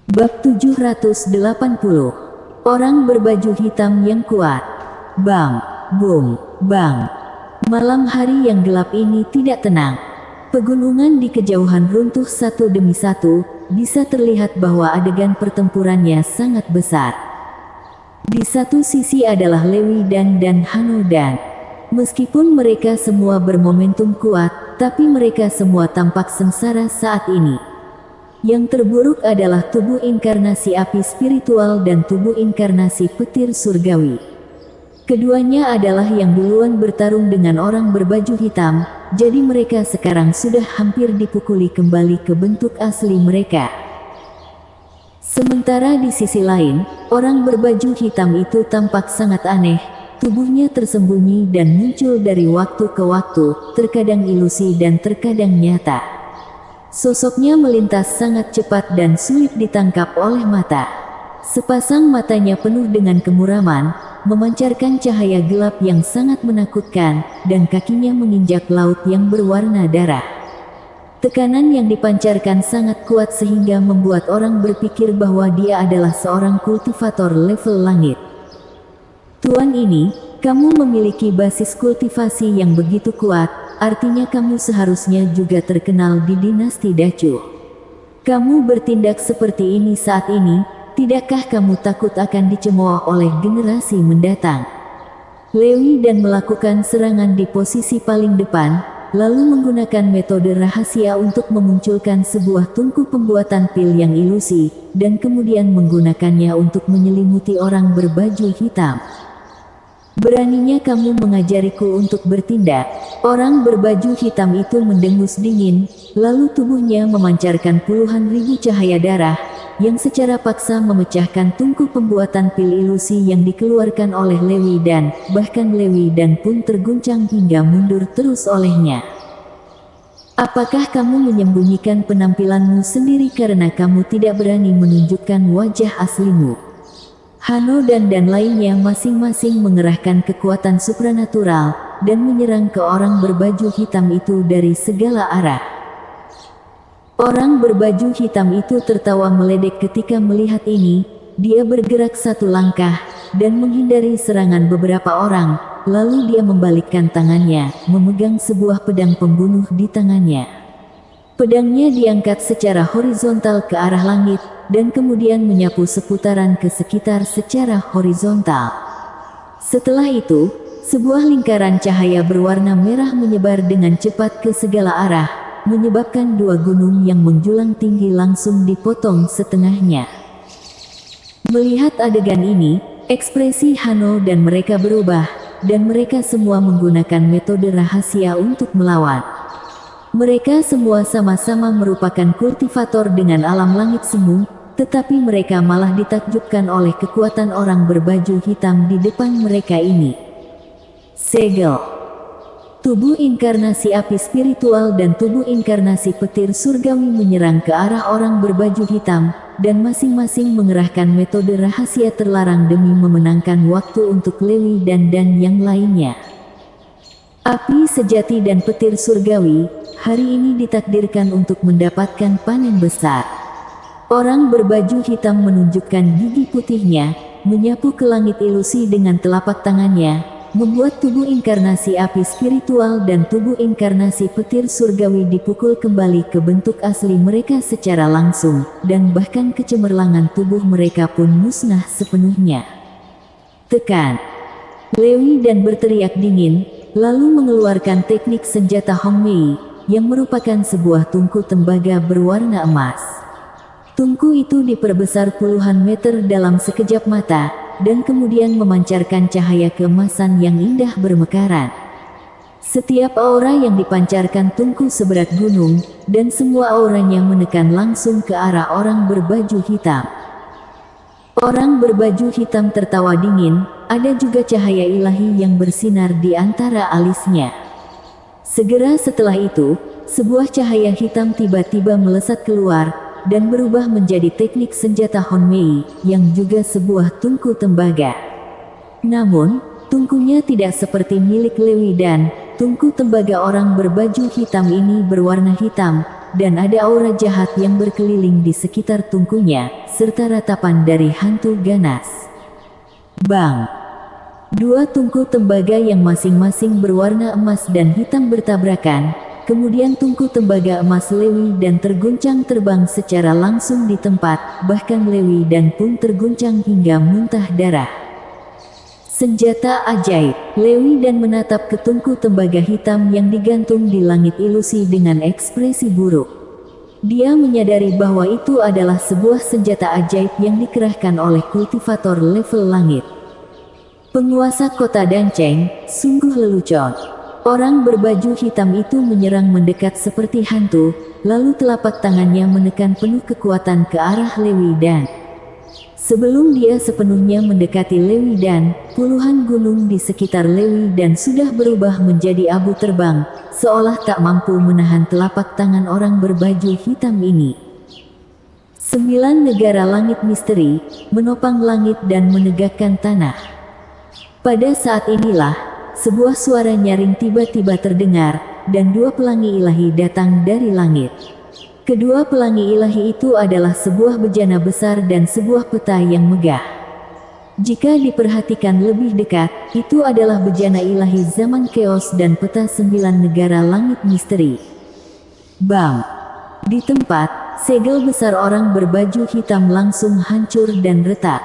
Bab 780. Orang berbaju hitam yang kuat. Bang, bung, bang. Malam hari yang gelap ini tidak tenang. Pegunungan di kejauhan runtuh satu demi satu, bisa terlihat bahwa adegan pertempurannya sangat besar. Di satu sisi adalah Lewi dan Hanodan. Meskipun mereka semua bermomentum kuat, tapi mereka semua tampak sengsara saat ini. Yang terburuk adalah tubuh inkarnasi api spiritual dan tubuh inkarnasi petir surgawi. Keduanya adalah yang duluan bertarung dengan orang berbaju hitam, jadi mereka sekarang sudah hampir dipukuli kembali ke bentuk asli mereka. Sementara di sisi lain, orang berbaju hitam itu tampak sangat aneh, tubuhnya tersembunyi dan muncul dari waktu ke waktu, terkadang ilusi dan terkadang nyata. Sosoknya melintas sangat cepat dan sulit ditangkap oleh mata. Sepasang matanya penuh dengan kemuraman, memancarkan cahaya gelap yang sangat menakutkan, dan kakinya menginjak laut yang berwarna darah. Tekanan yang dipancarkan sangat kuat sehingga membuat orang berpikir bahwa dia adalah seorang kultivator level langit. Tuan ini, kamu memiliki basis kultivasi yang begitu kuat, artinya kamu seharusnya juga terkenal di dinasti Dacu. Kamu bertindak seperti ini saat ini, tidakkah kamu takut akan dicemooh oleh generasi mendatang? Lewi dan melakukan serangan di posisi paling depan, lalu menggunakan metode rahasia untuk memunculkan sebuah tungku pembuatan pil yang ilusi, dan kemudian menggunakannya untuk menyelimuti orang berbaju hitam. Beraninya kamu mengajariku untuk bertindak. Orang berbaju hitam itu mendengus dingin, lalu tubuhnya memancarkan puluhan ribu cahaya darah, yang secara paksa memecahkan tungku pembuatan pil ilusi yang dikeluarkan oleh Lewi dan, bahkan Lewi dan pun terguncang hingga mundur terus olehnya. Apakah kamu menyembunyikan penampilanmu sendiri karena kamu tidak berani menunjukkan wajah aslimu? Hanodan dan lainnya masing-masing mengerahkan kekuatan supranatural, dan menyerang ke orang berbaju hitam itu dari segala arah. Orang berbaju hitam itu tertawa meledek ketika melihat ini, dia bergerak satu langkah, dan menghindari serangan beberapa orang, lalu dia membalikkan tangannya, memegang sebuah pedang pembunuh di tangannya. Pedangnya diangkat secara horizontal ke arah langit, dan kemudian menyapu seputaran ke sekitar secara horizontal. Setelah itu, sebuah lingkaran cahaya berwarna merah menyebar dengan cepat ke segala arah, menyebabkan dua gunung yang menjulang tinggi langsung dipotong setengahnya. Melihat adegan ini, ekspresi Hano dan mereka berubah, dan mereka semua menggunakan metode rahasia untuk melawan. Mereka semua sama-sama merupakan kultivator dengan alam langit semu, tetapi mereka malah ditakjubkan oleh kekuatan orang berbaju hitam di depan mereka ini. Segel. Tubuh inkarnasi api spiritual dan tubuh inkarnasi petir surgawi menyerang ke arah orang berbaju hitam, dan masing-masing mengerahkan metode rahasia terlarang demi memenangkan waktu untuk Lewi dan yang lainnya. Api sejati dan petir surgawi, hari ini ditakdirkan untuk mendapatkan panen besar. Orang berbaju hitam menunjukkan gigi putihnya, menyapu ke langit ilusi dengan telapak tangannya, membuat tubuh inkarnasi api spiritual dan tubuh inkarnasi petir surgawi dipukul kembali ke bentuk asli mereka secara langsung, dan bahkan kecemerlangan tubuh mereka pun musnah sepenuhnya. Tekan! Lewi dan berteriak dingin, lalu mengeluarkan teknik senjata Hongmei, yang merupakan sebuah tungku tembaga berwarna emas. Tungku itu diperbesar puluhan meter dalam sekejap mata, dan kemudian memancarkan cahaya keemasan yang indah bermekaran. Setiap aura yang dipancarkan tungku seberat gunung, dan semua auranya menekan langsung ke arah orang berbaju hitam. Orang berbaju hitam tertawa dingin, ada juga cahaya ilahi yang bersinar di antara alisnya. Segera setelah itu, sebuah cahaya hitam tiba-tiba melesat keluar, dan berubah menjadi teknik senjata Honmei, yang juga sebuah tungku tembaga. Namun, tungkunya tidak seperti milik Lewi dan, tungku tembaga orang berbaju hitam ini berwarna hitam, dan ada aura jahat yang berkeliling di sekitar tungkunya, serta ratapan dari hantu ganas. Bang! Dua tungku tembaga yang masing-masing berwarna emas dan hitam bertabrakan, kemudian tungku tembaga emas Lewi Dan terguncang terbang secara langsung di tempat, bahkan Lewi Dan pun terguncang hingga muntah darah. Senjata ajaib. Lewi Dan menatap ke tungku tembaga hitam yang digantung di langit ilusi dengan ekspresi buruk. Dia menyadari bahwa itu adalah sebuah senjata ajaib yang dikerahkan oleh kultivator level langit. Penguasa kota Danceng, sungguh lelucon. Orang berbaju hitam itu menyerang mendekat seperti hantu, lalu telapak tangannya menekan penuh kekuatan ke arah Lewi Dan. Sebelum dia sepenuhnya mendekati Lewi Dan, puluhan gunung di sekitar Lewi Dan sudah berubah menjadi abu terbang, seolah tak mampu menahan telapak tangan orang berbaju hitam ini. 9 negara langit misteri, menopang langit dan menegakkan tanah. Pada saat inilah, sebuah suara nyaring tiba-tiba terdengar, dan 2 pelangi ilahi datang dari langit. Kedua pelangi ilahi itu adalah sebuah bejana besar dan sebuah peta yang megah. Jika diperhatikan lebih dekat, itu adalah bejana ilahi zaman Chaos dan peta 9 negara langit misteri. Bang! Di tempat, segel besar orang berbaju hitam langsung hancur dan retak.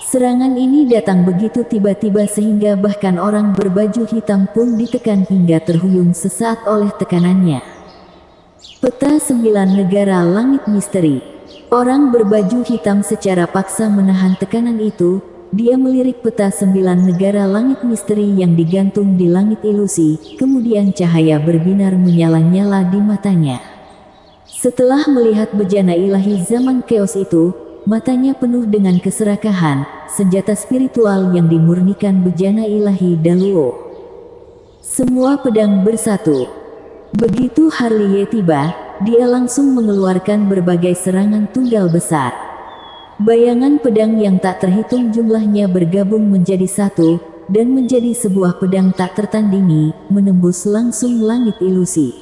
Serangan ini datang begitu tiba-tiba sehingga bahkan orang berbaju hitam pun ditekan hingga terhuyung sesaat oleh tekanannya. Peta 9 negara langit misteri. Orang berbaju hitam secara paksa menahan tekanan itu. Dia melirik peta 9 negara langit misteri yang digantung di langit ilusi, kemudian cahaya berbinar menyala-nyala di matanya. Setelah melihat bejana ilahi zaman Chaos itu, matanya penuh dengan keserakahan, senjata spiritual yang dimurnikan bejana ilahi Daluo. Semua pedang bersatu. Begitu Harley tiba, dia langsung mengeluarkan berbagai serangan tunggal besar. Bayangan pedang yang tak terhitung jumlahnya bergabung menjadi satu, dan menjadi sebuah pedang tak tertandingi, menembus langsung langit ilusi.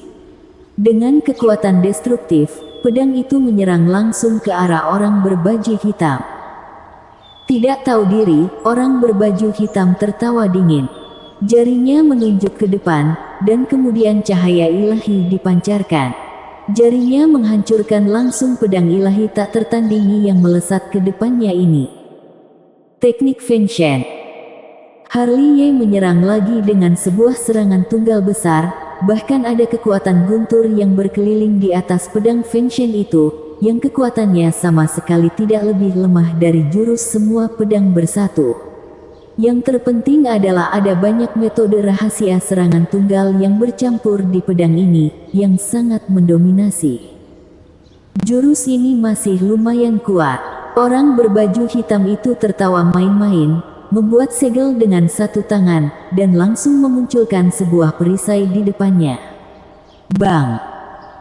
Dengan kekuatan destruktif, pedang itu menyerang langsung ke arah orang berbaju hitam. Tidak tahu diri, orang berbaju hitam tertawa dingin. Jarinya menunjuk ke depan, dan kemudian cahaya ilahi dipancarkan. Jarinya menghancurkan langsung pedang ilahi tak tertandingi yang melesat ke depannya ini. Teknik Feng Shen. Harley menyerang lagi dengan sebuah serangan tunggal besar, bahkan ada kekuatan guntur yang berkeliling di atas pedang Feng Shen itu, yang kekuatannya sama sekali tidak lebih lemah dari jurus semua pedang bersatu. Yang terpenting adalah ada banyak metode rahasia serangan tunggal yang bercampur di pedang ini, yang sangat mendominasi. Jurus ini masih lumayan kuat. Orang berbaju hitam itu tertawa main-main, membuat segel dengan satu tangan, dan langsung memunculkan sebuah perisai di depannya. Bang!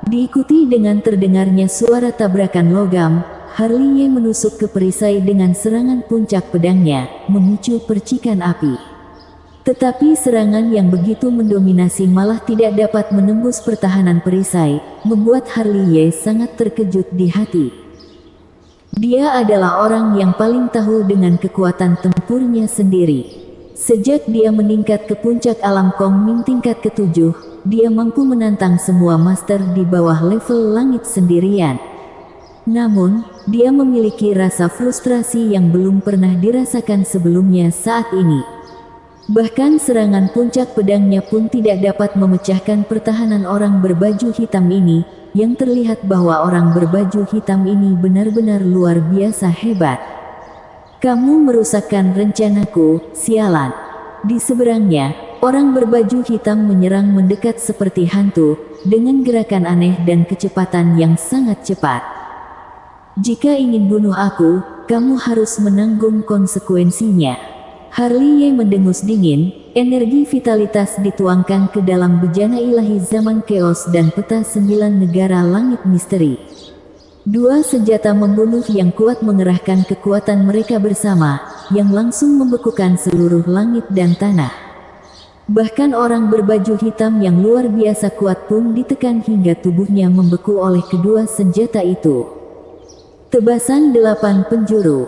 Diikuti dengan terdengarnya suara tabrakan logam, Harley menusuk ke perisai dengan serangan puncak pedangnya, memicu percikan api. Tetapi serangan yang begitu mendominasi malah tidak dapat menembus pertahanan perisai, membuat Harley sangat terkejut di hati. Dia adalah orang yang paling tahu dengan kekuatan tempurnya sendiri. Sejak dia meningkat ke puncak alam Kong Ming tingkat ke-7, dia mampu menantang semua master di bawah level langit sendirian. Namun, dia memiliki rasa frustrasi yang belum pernah dirasakan sebelumnya saat ini. Bahkan serangan puncak pedangnya pun tidak dapat memecahkan pertahanan orang berbaju hitam ini, yang terlihat bahwa orang berbaju hitam ini benar-benar luar biasa hebat. Kamu merusakkan rencanaku, sialan. Di seberangnya, orang berbaju hitam menyerang mendekat seperti hantu, dengan gerakan aneh dan kecepatan yang sangat cepat. Jika ingin bunuh aku, kamu harus menanggung konsekuensinya. Harley mendengus dingin, energi vitalitas dituangkan ke dalam bejana ilahi zaman Chaos dan peta 9 negara langit misteri. Dua senjata membunuh yang kuat mengerahkan kekuatan mereka bersama, yang langsung membekukan seluruh langit dan tanah. Bahkan orang berbaju hitam yang luar biasa kuat pun ditekan hingga tubuhnya membeku oleh kedua senjata itu. Tebasan 8 penjuru.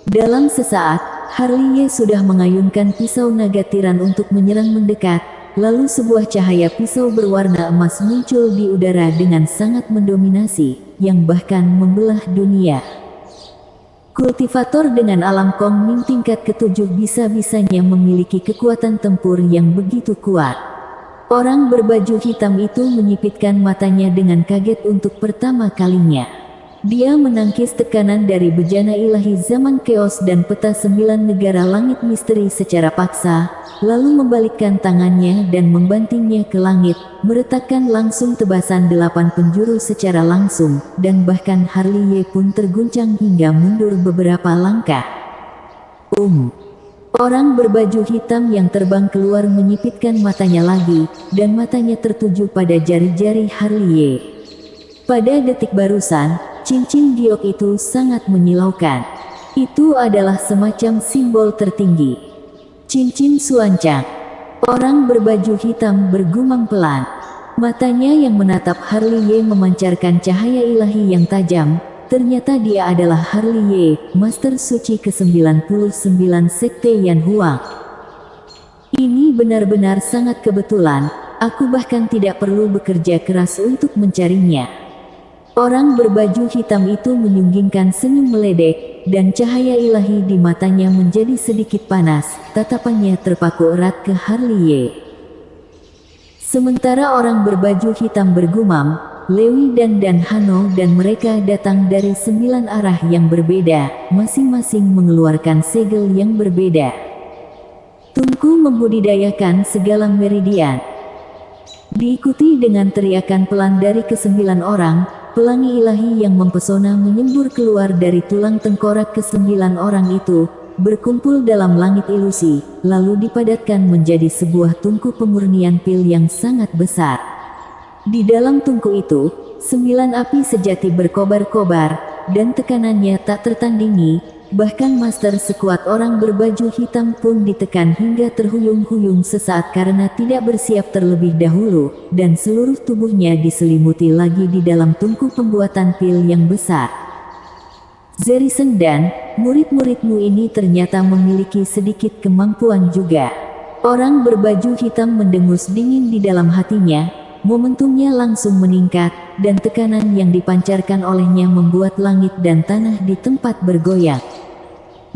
Dalam sesaat, Harley sudah mengayunkan pisau naga tiran untuk menyerang mendekat, lalu sebuah cahaya pisau berwarna emas muncul di udara dengan sangat mendominasi, yang bahkan membelah dunia. Kultivator dengan alam Kongming tingkat ke-7 bisa-bisanya memiliki kekuatan tempur yang begitu kuat. Orang berbaju hitam itu menyipitkan matanya dengan kaget untuk pertama kalinya. Dia menangkis tekanan dari bejana ilahi zaman keos dan peta 9 negara langit misteri secara paksa, lalu membalikkan tangannya dan membantingnya ke langit, meretakkan langsung tebasan 8 penjuru secara langsung, dan bahkan Harley pun terguncang hingga mundur beberapa langkah. Orang berbaju hitam yang terbang keluar menyipitkan matanya lagi, dan matanya tertuju pada jari-jari Harley. Pada detik barusan, cincin giok itu sangat menyilaukan. Itu adalah semacam simbol tertinggi. Cincin suancang. Orang berbaju hitam bergumam pelan. Matanya yang menatap Harley memancarkan cahaya ilahi yang tajam. Ternyata dia adalah Harley, Master Suci ke-99 Sekte Yan Huang. Ini benar-benar sangat kebetulan, aku bahkan tidak perlu bekerja keras untuk mencarinya. Orang berbaju hitam itu menyunggingkan senyum meledek, dan cahaya ilahi di matanya menjadi sedikit panas, tatapannya terpaku erat ke Harley. Sementara orang berbaju hitam bergumam, Lewi dan Hano dan mereka datang dari 9 arah yang berbeda, masing-masing mengeluarkan segel yang berbeda. Tunku membudidayakan segala meridian. Diikuti dengan teriakan pelan dari ke-9 orang, pelangi ilahi yang mempesona menyembur keluar dari tulang tengkorak ke-9 orang itu, berkumpul dalam langit ilusi, lalu dipadatkan menjadi sebuah tungku pemurnian pil yang sangat besar. Di dalam tungku itu, 9 api sejati berkobar-kobar, dan tekanannya tak tertandingi. Bahkan master sekuat orang berbaju hitam pun ditekan hingga terhuyung-huyung sesaat karena tidak bersiap terlebih dahulu, dan seluruh tubuhnya diselimuti lagi di dalam tungku pembuatan pil yang besar. Zerisen dan murid-muridmu ini ternyata memiliki sedikit kemampuan juga. Orang berbaju hitam mendengus dingin di dalam hatinya. Momentumnya langsung meningkat, dan tekanan yang dipancarkan olehnya membuat langit dan tanah di tempat bergoyang.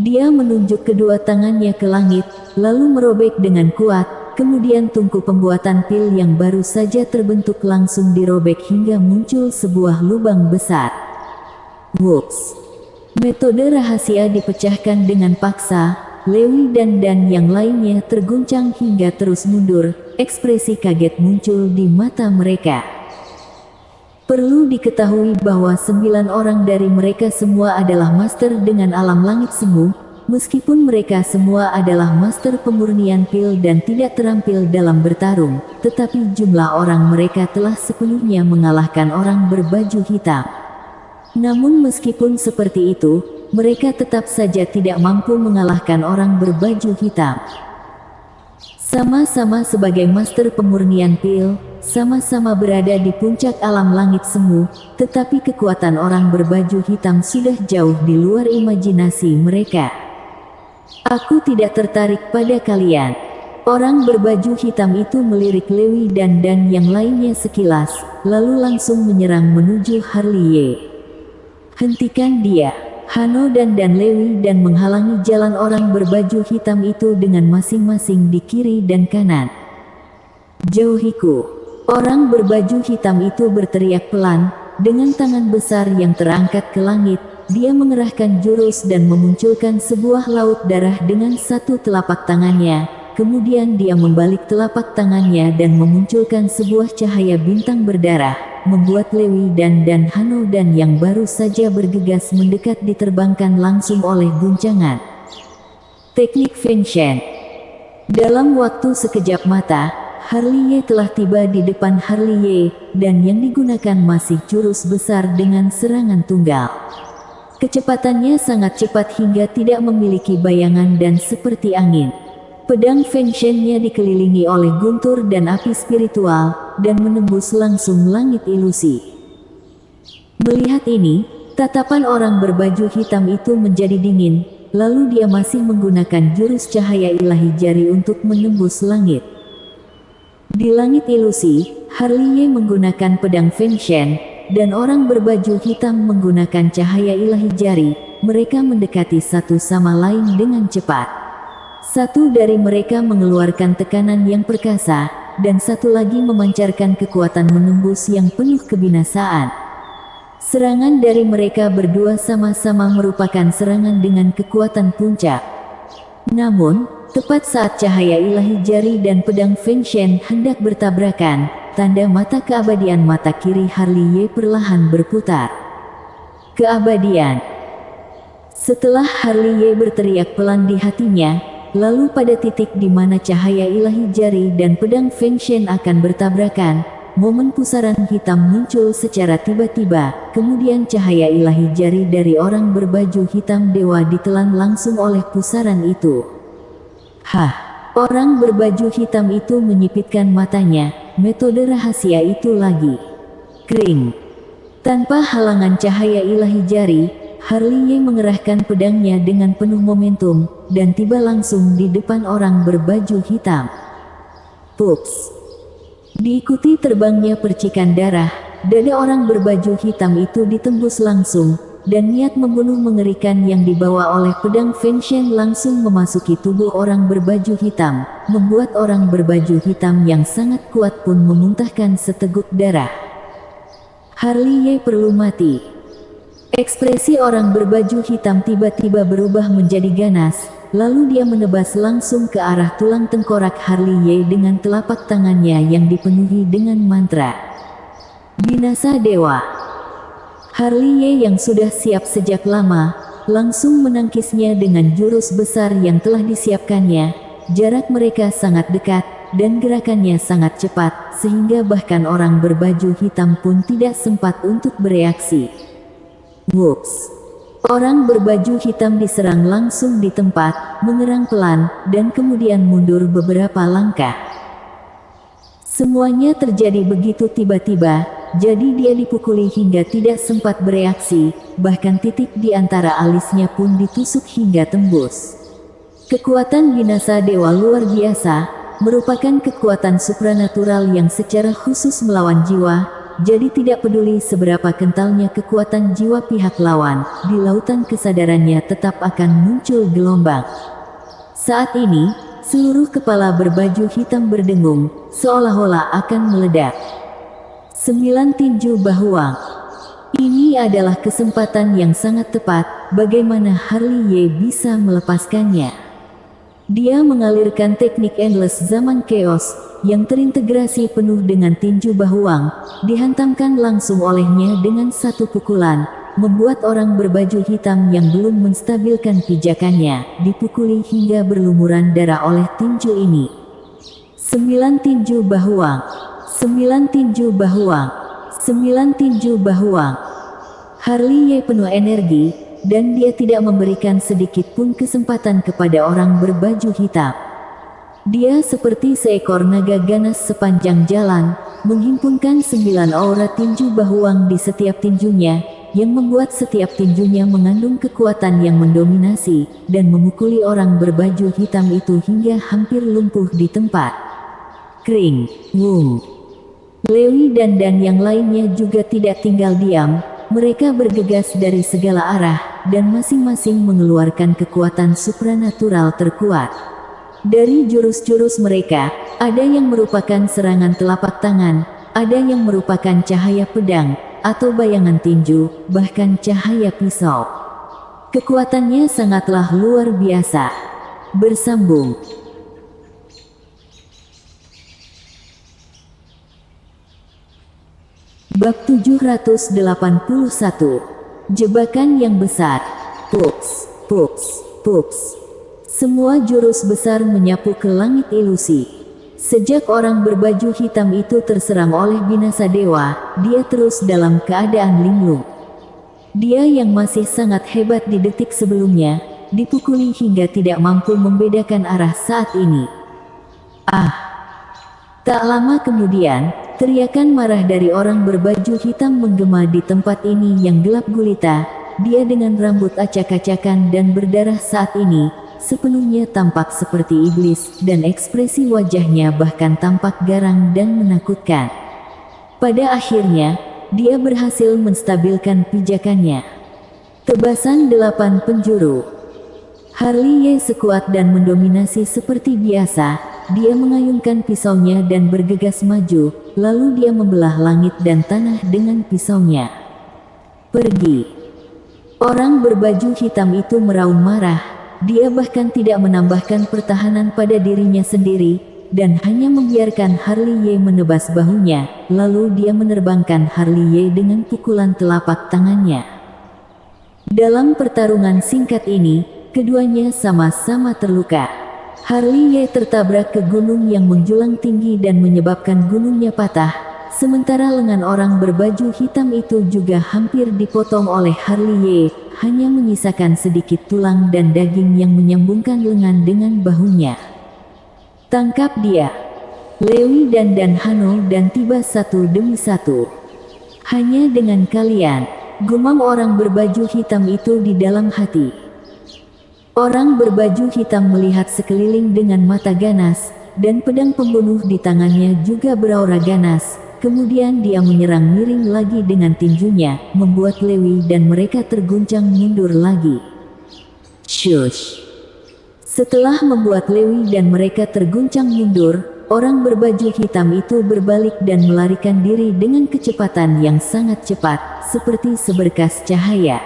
Dia menunjuk kedua tangannya ke langit, lalu merobek dengan kuat, kemudian tungku pembuatan pil yang baru saja terbentuk langsung dirobek hingga muncul sebuah lubang besar. Whoops! Metode rahasia dipecahkan dengan paksa. Lewi dan yang lainnya terguncang hingga terus mundur, ekspresi kaget muncul di mata mereka. Perlu diketahui bahwa 9 orang dari mereka semua adalah master dengan alam langit semu, meskipun mereka semua adalah master pemurnian pil dan tidak terampil dalam bertarung, tetapi jumlah orang mereka telah sepenuhnya mengalahkan orang berbaju hitam. Namun meskipun seperti itu, mereka tetap saja tidak mampu mengalahkan orang berbaju hitam. Sama-sama sebagai master pemurnian pil, sama-sama berada di puncak alam langit semu, tetapi kekuatan orang berbaju hitam sudah jauh di luar imajinasi mereka. Aku tidak tertarik pada kalian. Orang berbaju hitam itu melirik Lewi dan yang lainnya sekilas, lalu langsung menyerang menuju Harley. Hentikan dia! Hano dan Lewi dan menghalangi jalan orang berbaju hitam itu dengan masing-masing di kiri dan kanan. Jauhiku! Orang berbaju hitam itu berteriak pelan, dengan tangan besar yang terangkat ke langit, dia mengerahkan jurus dan memunculkan sebuah laut darah dengan satu telapak tangannya. Kemudian dia membalik telapak tangannya dan memunculkan sebuah cahaya bintang berdarah, membuat Lewi dan Hano dan yang baru saja bergegas mendekat diterbangkan langsung oleh guncangan. Teknik Feng Shen. Dalam waktu sekejap mata, Harley telah tiba di depan Harley, dan yang digunakan masih jurus besar dengan serangan tunggal. Kecepatannya sangat cepat hingga tidak memiliki bayangan dan seperti angin. Pedang Feng Shen-nya dikelilingi oleh guntur dan api spiritual, dan menembus langsung langit ilusi. Melihat ini, tatapan orang berbaju hitam itu menjadi dingin, lalu dia masih menggunakan jurus cahaya ilahi jari untuk menembus langit. Di langit ilusi, Harley Ye menggunakan pedang Feng Shen, dan orang berbaju hitam menggunakan cahaya ilahi jari. Mereka mendekati satu sama lain dengan cepat. Satu dari mereka mengeluarkan tekanan yang perkasa, dan satu lagi memancarkan kekuatan menembus yang penuh kebinasaan. Serangan dari mereka berdua sama-sama merupakan serangan dengan kekuatan puncak. Namun, tepat saat cahaya ilahi jari dan pedang Feng Shen hendak bertabrakan, tanda mata keabadian mata kiri Harley Ye perlahan berputar. Keabadian. Setelah Harley Ye berteriak pelan di hatinya, lalu pada titik di mana cahaya ilahi jari dan pedang Feng Shen akan bertabrakan, momen pusaran hitam muncul secara tiba-tiba, kemudian cahaya ilahi jari dari orang berbaju hitam dewa ditelan langsung oleh pusaran itu. Orang berbaju hitam itu menyipitkan matanya, metode rahasia itu lagi. Kering. Tanpa halangan cahaya ilahi jari, Harley Ye mengerahkan pedangnya dengan penuh momentum, dan tiba langsung di depan orang berbaju hitam. Pups. Diikuti terbangnya percikan darah, dada orang berbaju hitam itu ditembus langsung, dan niat membunuh mengerikan yang dibawa oleh pedang Feng Shen langsung memasuki tubuh orang berbaju hitam, membuat orang berbaju hitam yang sangat kuat pun memuntahkan seteguk darah. Harley Ye perlu mati. Ekspresi orang berbaju hitam tiba-tiba berubah menjadi ganas, lalu dia menebas langsung ke arah tulang tengkorak Harley Ye dengan telapak tangannya yang dipenuhi dengan mantra. Binasa Dewa. Harley Ye yang sudah siap sejak lama, langsung menangkisnya dengan jurus besar yang telah disiapkannya. Jarak mereka sangat dekat, dan gerakannya sangat cepat, sehingga bahkan orang berbaju hitam pun tidak sempat untuk bereaksi. Whoops! Orang berbaju hitam diserang langsung di tempat, mengerang pelan, dan kemudian mundur beberapa langkah. Semuanya terjadi begitu tiba-tiba, jadi dia dipukuli hingga tidak sempat bereaksi, bahkan titik di antara alisnya pun ditusuk hingga tembus. Kekuatan binasa dewa luar biasa, merupakan kekuatan supranatural yang secara khusus melawan jiwa. Jadi tidak peduli seberapa kentalnya kekuatan jiwa pihak lawan, di lautan kesadarannya tetap akan muncul gelombang. Saat ini, seluruh kepala berbaju hitam berdengung, seolah-olah akan meledak. 9 tinju Bahuang. Ini adalah kesempatan yang sangat tepat, bagaimana Harley Ye bisa melepaskannya. Dia mengalirkan teknik Endless Zaman Chaos, yang terintegrasi penuh dengan tinju Bahuang, dihantamkan langsung olehnya dengan satu pukulan, membuat orang berbaju hitam yang belum menstabilkan pijakannya, dipukuli hingga berlumuran darah oleh tinju ini. 9 tinju Bahuang. 9 tinju Bahuang. 9 tinju Bahuang. Harley Ye penuh energi, dan dia tidak memberikan sedikit pun kesempatan kepada orang berbaju hitam. Dia seperti seekor naga ganas sepanjang jalan, menghimpunkan 9 aura tinju Bahuang di setiap tinjunya, yang membuat setiap tinjunya mengandung kekuatan yang mendominasi, dan memukuli orang berbaju hitam itu hingga hampir lumpuh di tempat. Kring, Wung, Lewi dan yang lainnya juga tidak tinggal diam, mereka bergegas dari segala arah, dan masing-masing mengeluarkan kekuatan supranatural terkuat. Dari jurus-jurus mereka, ada yang merupakan serangan telapak tangan, ada yang merupakan cahaya pedang, atau bayangan tinju, bahkan cahaya pisau. Kekuatannya sangatlah luar biasa. Bersambung. Bab 781. Jebakan yang besar. Pups, pups, pups. Semua jurus besar menyapu ke langit ilusi. Sejak orang berbaju hitam itu terserang oleh binasa dewa, dia terus dalam keadaan linglung. Dia yang masih sangat hebat di detik sebelumnya, dipukuli hingga tidak mampu membedakan arah saat ini. Ah! Tak lama kemudian, teriakan marah dari orang berbaju hitam menggema di tempat ini yang gelap gulita. Dia dengan rambut acak-acakan dan berdarah saat ini, sepenuhnya tampak seperti iblis, dan ekspresi wajahnya bahkan tampak garang dan menakutkan. Pada akhirnya, dia berhasil menstabilkan pijakannya. Tebasan 8 penjuru. Harley sekuat dan mendominasi seperti biasa. Dia mengayunkan pisaunya dan bergegas maju, lalu dia membelah langit dan tanah dengan pisaunya. Pergi! Orang berbaju hitam itu meraung marah. Dia bahkan tidak menambahkan pertahanan pada dirinya sendiri, dan hanya membiarkan Harley menebas bahunya, lalu dia menerbangkan Harley dengan pukulan telapak tangannya. Dalam pertarungan singkat ini, keduanya sama-sama terluka. Harley tertabrak ke gunung yang menjulang tinggi dan menyebabkan gunungnya patah, sementara lengan orang berbaju hitam itu juga hampir dipotong oleh Harley, hanya menyisakan sedikit tulang dan daging yang menyambungkan lengan dengan bahunya. Tangkap dia! Lewi dan Hano dan tiba satu demi satu. Hanya dengan kalian, gumam orang berbaju hitam itu di dalam hati. Orang berbaju hitam melihat sekeliling dengan mata ganas, dan pedang pembunuh di tangannya juga beraura ganas. Kemudian dia menyerang miring lagi dengan tinjunya, membuat Lewi dan mereka terguncang mundur lagi. Shush! Setelah membuat Lewi dan mereka terguncang mundur, orang berbaju hitam itu berbalik dan melarikan diri dengan kecepatan yang sangat cepat, seperti seberkas cahaya.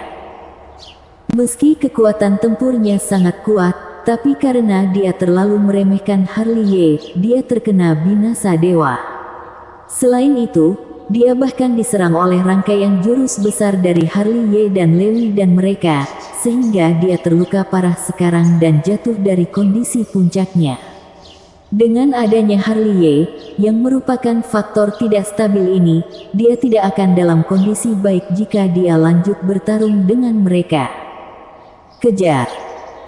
Meski kekuatan tempurnya sangat kuat, tapi karena dia terlalu meremehkan Harley, dia terkena binasa dewa. Selain itu, dia bahkan diserang oleh rangkaian jurus besar dari Harley dan Lewi dan mereka, sehingga dia terluka parah sekarang dan jatuh dari kondisi puncaknya. Dengan adanya Harley, yang merupakan faktor tidak stabil ini, dia tidak akan dalam kondisi baik jika dia lanjut bertarung dengan mereka. Kejar!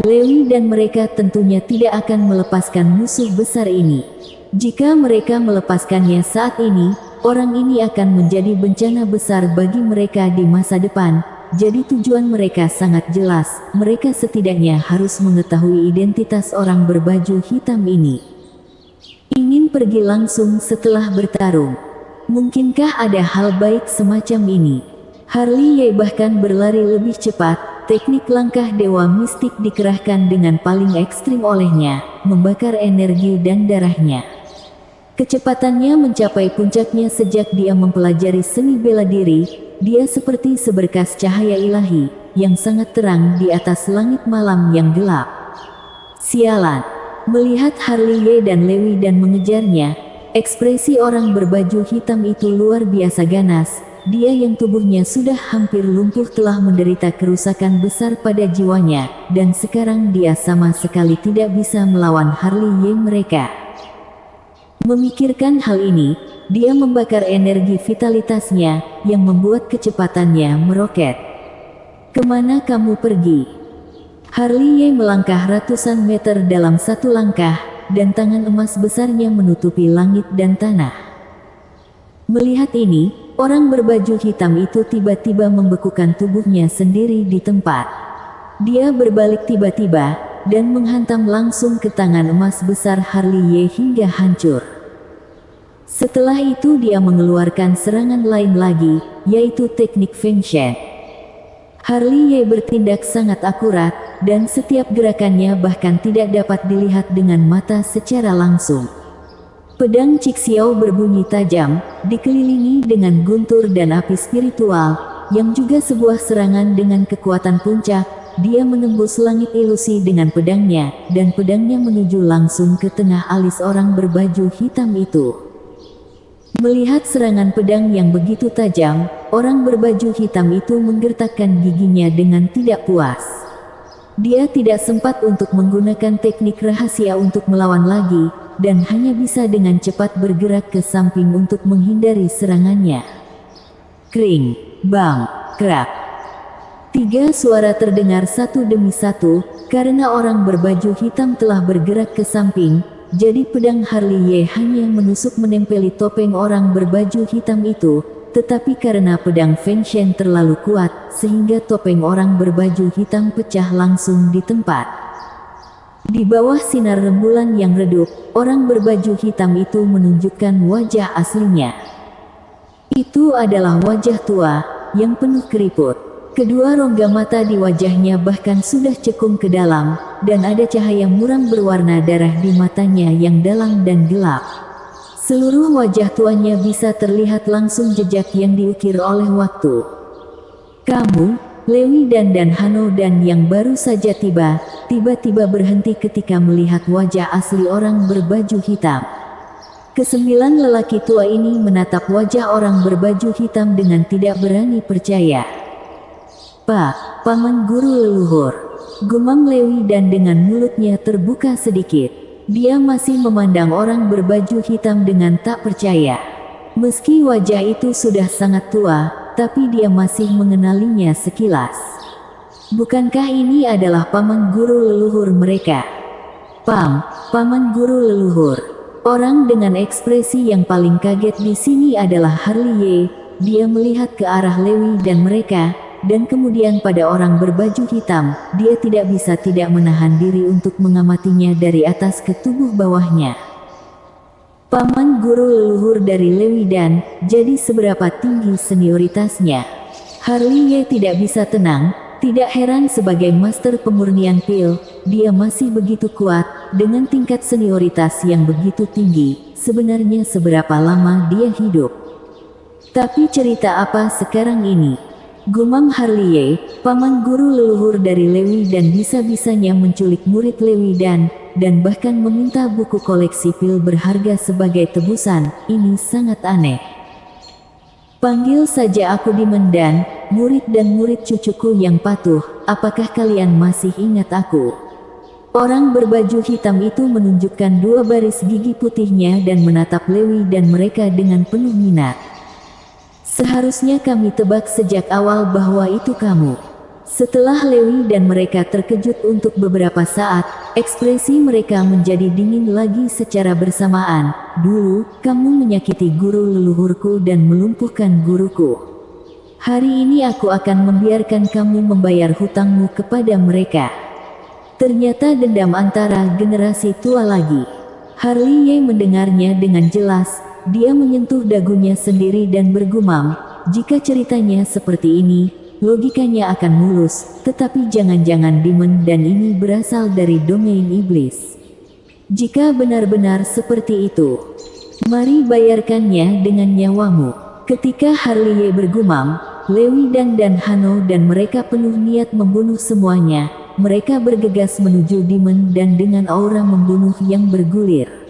Lewi dan mereka tentunya tidak akan melepaskan musuh besar ini. Jika mereka melepaskannya saat ini, orang ini akan menjadi bencana besar bagi mereka di masa depan. Jadi tujuan mereka sangat jelas, mereka setidaknya harus mengetahui identitas orang berbaju hitam ini. Ingin pergi langsung setelah bertarung. Mungkinkah ada hal baik semacam ini? Harley bahkan berlari lebih cepat. Teknik langkah dewa mistik dikerahkan dengan paling ekstrim olehnya, membakar energi dan darahnya. Kecepatannya mencapai puncaknya sejak dia mempelajari seni bela diri. Dia seperti seberkas cahaya ilahi, yang sangat terang di atas langit malam yang gelap. Sialan! Melihat Harley dan Lewi dan mengejarnya, ekspresi orang berbaju hitam itu luar biasa ganas. Dia yang tubuhnya sudah hampir lumpuh telah menderita kerusakan besar pada jiwanya, dan sekarang dia sama sekali tidak bisa melawan Harley mereka. Memikirkan hal ini, dia membakar energi vitalitasnya, yang membuat kecepatannya meroket. Kemana kamu pergi? Harley melangkah ratusan meter dalam satu langkah, dan tangan emas besarnya menutupi langit dan tanah. Melihat ini, orang berbaju hitam itu tiba-tiba membekukan tubuhnya sendiri di tempat. Dia berbalik tiba-tiba, dan menghantam langsung ke tangan emas besar Harley hingga hancur. Setelah itu dia mengeluarkan serangan lain lagi, yaitu teknik Feng Shen. Harley bertindak sangat akurat, dan setiap gerakannya bahkan tidak dapat dilihat dengan mata secara langsung. Pedang Cixiao berbunyi tajam, dikelilingi dengan guntur dan api spiritual, yang juga sebuah serangan dengan kekuatan puncak. Dia menembus langit ilusi dengan pedangnya, dan pedangnya menuju langsung ke tengah alis orang berbaju hitam itu. Melihat serangan pedang yang begitu tajam, orang berbaju hitam itu menggertakkan giginya dengan tidak puas. Dia tidak sempat untuk menggunakan teknik rahasia untuk melawan lagi, dan hanya bisa dengan cepat bergerak ke samping untuk menghindari serangannya. Kring, bang, krak. Tiga suara terdengar satu demi satu, karena orang berbaju hitam telah bergerak ke samping, jadi pedang Harley hanya menusuk menempeli topeng orang berbaju hitam itu, tetapi karena pedang Feng Shen terlalu kuat, sehingga topeng orang berbaju hitam pecah langsung di tempat. Di bawah sinar rembulan yang redup, orang berbaju hitam itu menunjukkan wajah aslinya. Itu adalah wajah tua, yang penuh keriput. Kedua rongga mata di wajahnya bahkan sudah cekung ke dalam, dan ada cahaya muram berwarna darah di matanya yang dalam dan gelap. Seluruh wajah tuanya bisa terlihat langsung jejak yang diukir oleh waktu. Kamu, Lewi dan Hano dan yang baru saja tiba-tiba berhenti ketika melihat wajah asli orang berbaju hitam. Kesembilan lelaki tua ini menatap wajah orang berbaju hitam dengan tidak berani percaya. Pak, paman guru leluhur, gumam Lewi dan dengan mulutnya terbuka sedikit. Dia masih memandang orang berbaju hitam dengan tak percaya. Meski wajah itu sudah sangat tua, tapi dia masih mengenalinya sekilas. Bukankah ini adalah paman guru leluhur mereka? Paman guru leluhur. Orang dengan ekspresi yang paling kaget di sini adalah Harley. Dia melihat ke arah Lewi dan mereka, dan kemudian pada orang berbaju hitam, dia tidak bisa tidak menahan diri untuk mengamatinya dari atas ke tubuh bawahnya. Paman guru leluhur dari Lewi dan, jadi seberapa tinggi senioritasnya? Harley tidak bisa tenang, tidak heran sebagai master pemurnian pil, dia masih begitu kuat, dengan tingkat senioritas yang begitu tinggi, sebenarnya seberapa lama dia hidup. Tapi cerita apa sekarang ini? Gumam Harley, paman guru leluhur dari Lewi dan bisa-bisanya menculik murid Lewi dan bahkan meminta buku koleksi pil berharga sebagai tebusan, ini sangat aneh. Panggil saja aku Demon dan murid cucuku yang patuh, apakah kalian masih ingat aku? Orang berbaju hitam itu menunjukkan dua baris gigi putihnya dan menatap Lewi dan mereka dengan penuh minat. Seharusnya kami tebak sejak awal bahwa itu kamu. Setelah Lewi dan mereka terkejut untuk beberapa saat, ekspresi mereka menjadi dingin lagi secara bersamaan. Dulu, kamu menyakiti guru leluhurku dan melumpuhkan guruku. Hari ini aku akan membiarkan kamu membayar hutangmu kepada mereka. Ternyata dendam antara generasi tua lagi. Harley mendengarnya dengan jelas. Dia menyentuh dagunya sendiri dan bergumam, jika ceritanya seperti ini, logikanya akan mulus, tetapi jangan-jangan Demon dan ini berasal dari domain iblis. Jika benar-benar seperti itu, mari bayarkannya dengan nyawamu. Ketika Harley bergumam, Lewi dan Hano dan mereka penuh niat membunuh semuanya, mereka bergegas menuju Demon dan dengan aura membunuh yang bergulir.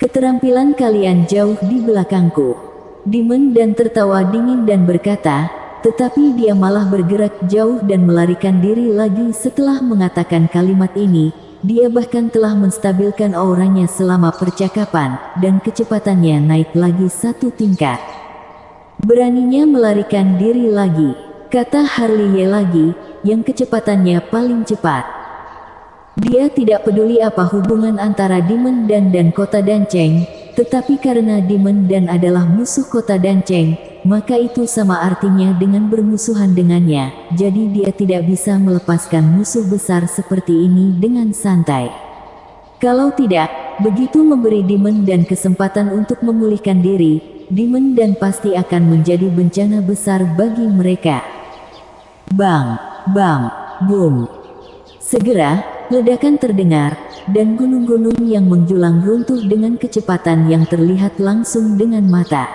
Keterampilan kalian jauh di belakangku. Demon dan tertawa dingin dan berkata, tetapi dia malah bergerak jauh dan melarikan diri lagi setelah mengatakan kalimat ini. Dia bahkan telah menstabilkan auranya selama percakapan, dan kecepatannya naik lagi satu tingkat. Beraninya melarikan diri lagi, kata Harley lagi, yang kecepatannya paling cepat. Dia tidak peduli apa hubungan antara Demon dan kota Danceng, tetapi karena Demon dan adalah musuh kota Danceng, maka itu sama artinya dengan bermusuhan dengannya, jadi dia tidak bisa melepaskan musuh besar seperti ini dengan santai. Kalau tidak, begitu memberi Demon dan kesempatan untuk memulihkan diri, Demon dan pasti akan menjadi bencana besar bagi mereka. Bang, bang, boom. Segera, ledakan terdengar, dan gunung-gunung yang menjulang runtuh dengan kecepatan yang terlihat langsung dengan mata.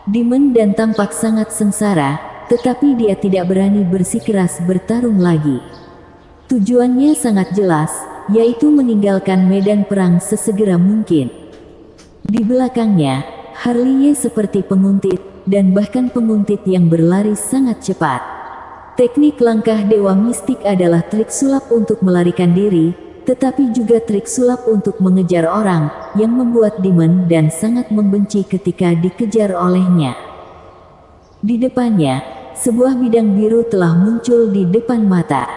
Demon dan tampak sangat sengsara, tetapi dia tidak berani bersikeras bertarung lagi. Tujuannya sangat jelas, yaitu meninggalkan medan perang sesegera mungkin. Di belakangnya, Harley seperti penguntit, dan bahkan penguntit yang berlari sangat cepat. Teknik langkah dewa mistik adalah trik sulap untuk melarikan diri, tetapi juga trik sulap untuk mengejar orang, yang membuat Demon dan sangat membenci ketika dikejar olehnya. Di depannya, sebuah bidang biru telah muncul di depan mata.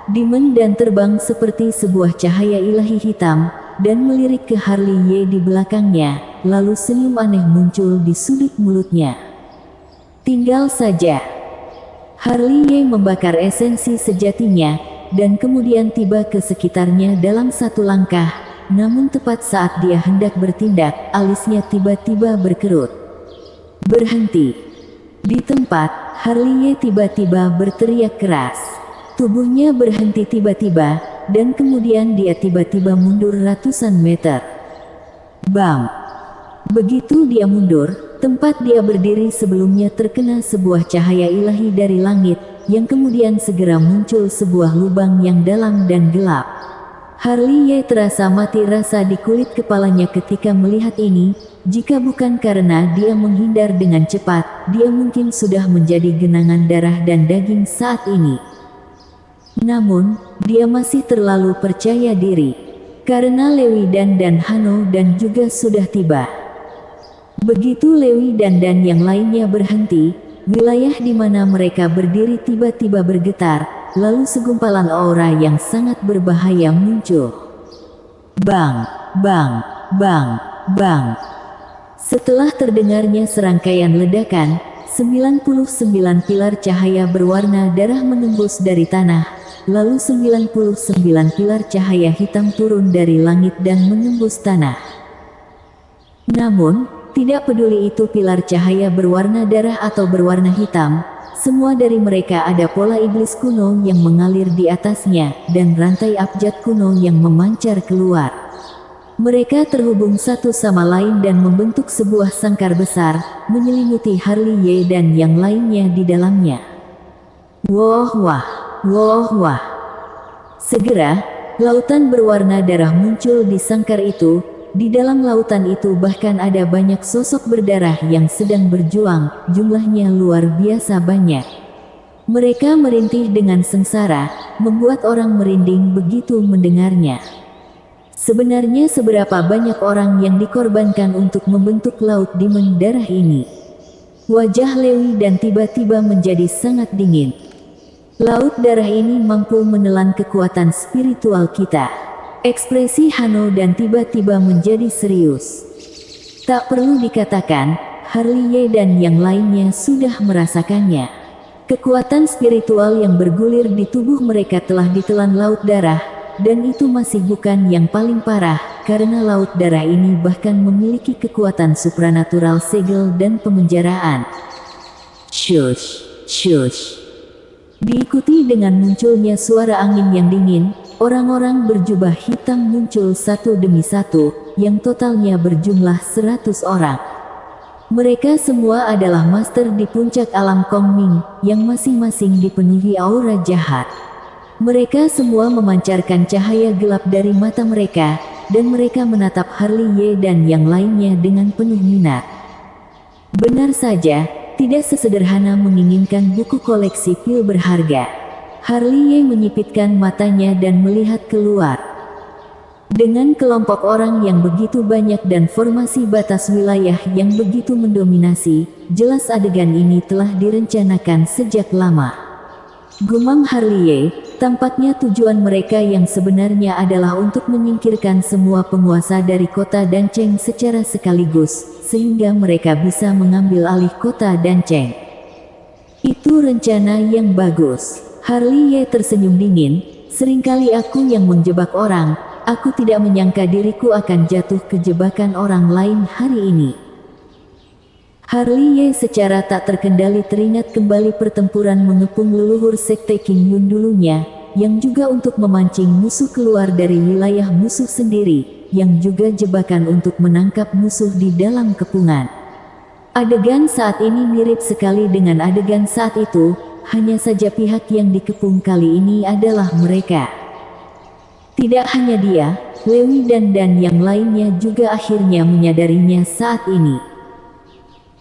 Demon dan terbang seperti sebuah cahaya ilahi hitam, dan melirik ke Harley Ye di belakangnya, lalu senyum aneh muncul di sudut mulutnya. Tinggal saja. Harley Ye membakar esensi sejatinya, dan kemudian tiba ke sekitarnya dalam satu langkah, namun tepat saat dia hendak bertindak, alisnya tiba-tiba berkerut. Berhenti. Di tempat, Harley Ye tiba-tiba berteriak keras. Tubuhnya berhenti tiba-tiba, dan kemudian dia tiba-tiba mundur ratusan meter. Bam! Begitu dia mundur, tempat dia berdiri sebelumnya terkena sebuah cahaya ilahi dari langit, yang kemudian segera muncul sebuah lubang yang dalam dan gelap. Harley Ye terasa mati rasa di kulit kepalanya ketika melihat ini. Jika bukan karena dia menghindar dengan cepat, dia mungkin sudah menjadi genangan darah dan daging saat ini. Namun, dia masih terlalu percaya diri. Karena Lewi dan Hano dan juga sudah tiba. Begitu Lewi dan yang lainnya berhenti, wilayah di mana mereka berdiri tiba-tiba bergetar, lalu segumpalan aura yang sangat berbahaya muncul. Bang, bang, bang, bang. Setelah terdengarnya serangkaian ledakan, 99 pilar cahaya berwarna darah menembus dari tanah, lalu 99 pilar cahaya hitam turun dari langit dan menembus tanah. Namun, tidak peduli itu pilar cahaya berwarna darah atau berwarna hitam, semua dari mereka ada pola iblis kuno yang mengalir di atasnya, dan rantai abjad kuno yang memancar keluar. Mereka terhubung satu sama lain dan membentuk sebuah sangkar besar, menyelimuti Harley Ye dan yang lainnya di dalamnya. Wah wah, wah wah. Segera, lautan berwarna darah muncul di sangkar itu. Di dalam lautan itu bahkan ada banyak sosok berdarah yang sedang berjuang, jumlahnya luar biasa banyak. Mereka merintih dengan sengsara, membuat orang merinding begitu mendengarnya. Sebenarnya seberapa banyak orang yang dikorbankan untuk membentuk laut demon darah ini? Wajah Lewi dan tiba-tiba menjadi sangat dingin. Laut darah ini mampu menelan kekuatan spiritual kita. Ekspresi Hano dan tiba-tiba menjadi serius. Tak perlu dikatakan, Harley Ye dan yang lainnya sudah merasakannya. Kekuatan spiritual yang bergulir di tubuh mereka telah ditelan laut darah. Dan itu masih bukan yang paling parah, karena laut darah ini bahkan memiliki kekuatan supranatural segel dan pemenjaraan. Shush, shush. Diikuti dengan munculnya suara angin yang dingin, orang-orang berjubah hitam muncul satu demi satu, yang totalnya berjumlah 100 orang. Mereka semua adalah master di puncak alam Kongming, yang masing-masing dipenuhi aura jahat. Mereka semua memancarkan cahaya gelap dari mata mereka, dan mereka menatap Harley Ye dan yang lainnya dengan penuh minat. Benar saja, tidak sesederhana menginginkan buku koleksi pil berharga. Harley Ye menyipitkan matanya dan melihat keluar. Dengan kelompok orang yang begitu banyak dan formasi batas wilayah yang begitu mendominasi, jelas adegan ini telah direncanakan sejak lama. Gumam Harley Ye, tampaknya tujuan mereka yang sebenarnya adalah untuk menyingkirkan semua penguasa dari kota Dancheng secara sekaligus, sehingga mereka bisa mengambil alih kota Dancheng. Itu rencana yang bagus. Harley Ye tersenyum dingin, seringkali aku yang menjebak orang, aku tidak menyangka diriku akan jatuh ke jebakan orang lain hari ini. Harley Ye secara tak terkendali teringat kembali pertempuran mengepung leluhur sekte King Yun dulunya, yang juga untuk memancing musuh keluar dari wilayah musuh sendiri, yang juga jebakan untuk menangkap musuh di dalam kepungan. Adegan saat ini mirip sekali dengan adegan saat itu, hanya saja pihak yang dikepung kali ini adalah mereka. Tidak hanya dia, Lewi dan yang lainnya juga akhirnya menyadarinya saat ini.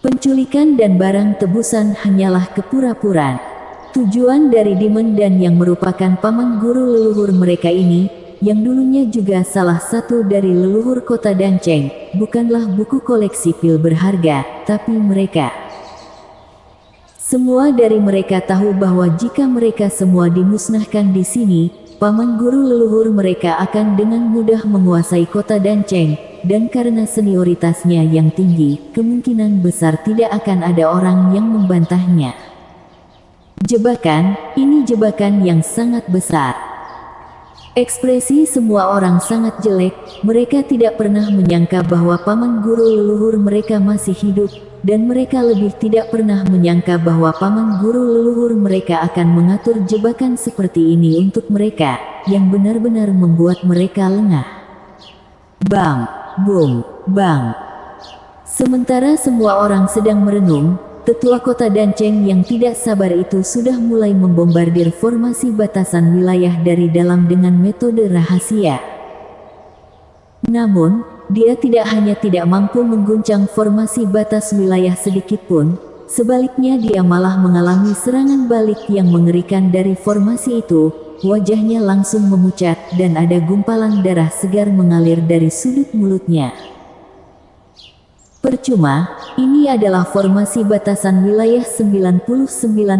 Penculikan dan barang tebusan hanyalah kepura-puraan. Tujuan dari Demon dan yang merupakan paman guru leluhur mereka ini, yang dulunya juga salah satu dari leluhur kota Dancheng, bukanlah buku koleksi pil berharga, tapi mereka. Semua dari mereka tahu bahwa jika mereka semua dimusnahkan di sini, paman guru leluhur mereka akan dengan mudah menguasai kota Danceng, dan karena senioritasnya yang tinggi, kemungkinan besar tidak akan ada orang yang membantahnya. Jebakan, ini jebakan yang sangat besar. Ekspresi semua orang sangat jelek, mereka tidak pernah menyangka bahwa paman guru leluhur mereka masih hidup, dan mereka lebih tidak pernah menyangka bahwa paman guru leluhur mereka akan mengatur jebakan seperti ini untuk mereka, yang benar-benar membuat mereka lengah. Bang, bung, bang. Sementara semua orang sedang merenung, tetua kota Danceng yang tidak sabar itu sudah mulai membombardir formasi batasan wilayah dari dalam dengan metode rahasia. Namun, dia tidak hanya tidak mampu mengguncang formasi batas wilayah sedikitpun, sebaliknya dia malah mengalami serangan balik yang mengerikan dari formasi itu. Wajahnya langsung memucat dan ada gumpalan darah segar mengalir dari sudut mulutnya. Percuma, ini adalah formasi batasan wilayah 99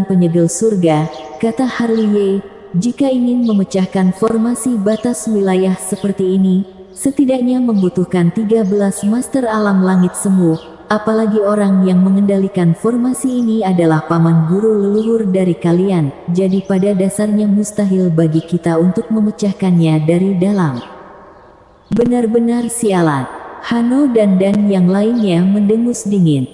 penyegel surga, kata Harley. Jika ingin memecahkan formasi batas wilayah seperti ini, setidaknya membutuhkan 13 master alam langit semu, apalagi orang yang mengendalikan formasi ini adalah paman guru leluhur dari kalian, jadi pada dasarnya mustahil bagi kita untuk memecahkannya dari dalam. Benar-benar sialan. Hano dan yang lainnya mendengus dingin.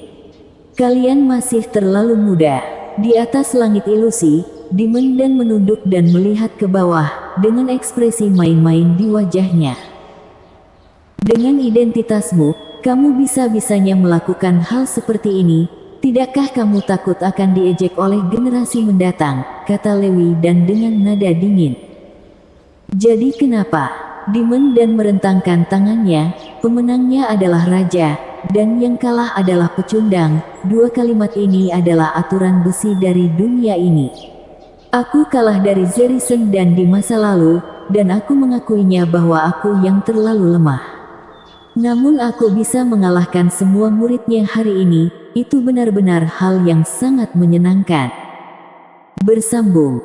Kalian masih terlalu muda. Di atas langit ilusi, Demon dan menunduk dan melihat ke bawah, dengan ekspresi main-main di wajahnya. Dengan identitasmu, kamu bisa-bisanya melakukan hal seperti ini. Tidakkah kamu takut akan diejek oleh generasi mendatang, kata Lewi dan dengan nada dingin. Jadi kenapa? Demon dan merentangkan tangannya, pemenangnya adalah raja, dan yang kalah adalah pecundang. Dua kalimat ini adalah aturan besi dari dunia ini. Aku kalah dari Zerisen dan di masa lalu, dan aku mengakuinya bahwa aku yang terlalu lemah. Namun aku bisa mengalahkan semua muridnya hari ini, itu benar-benar hal yang sangat menyenangkan. Bersambung.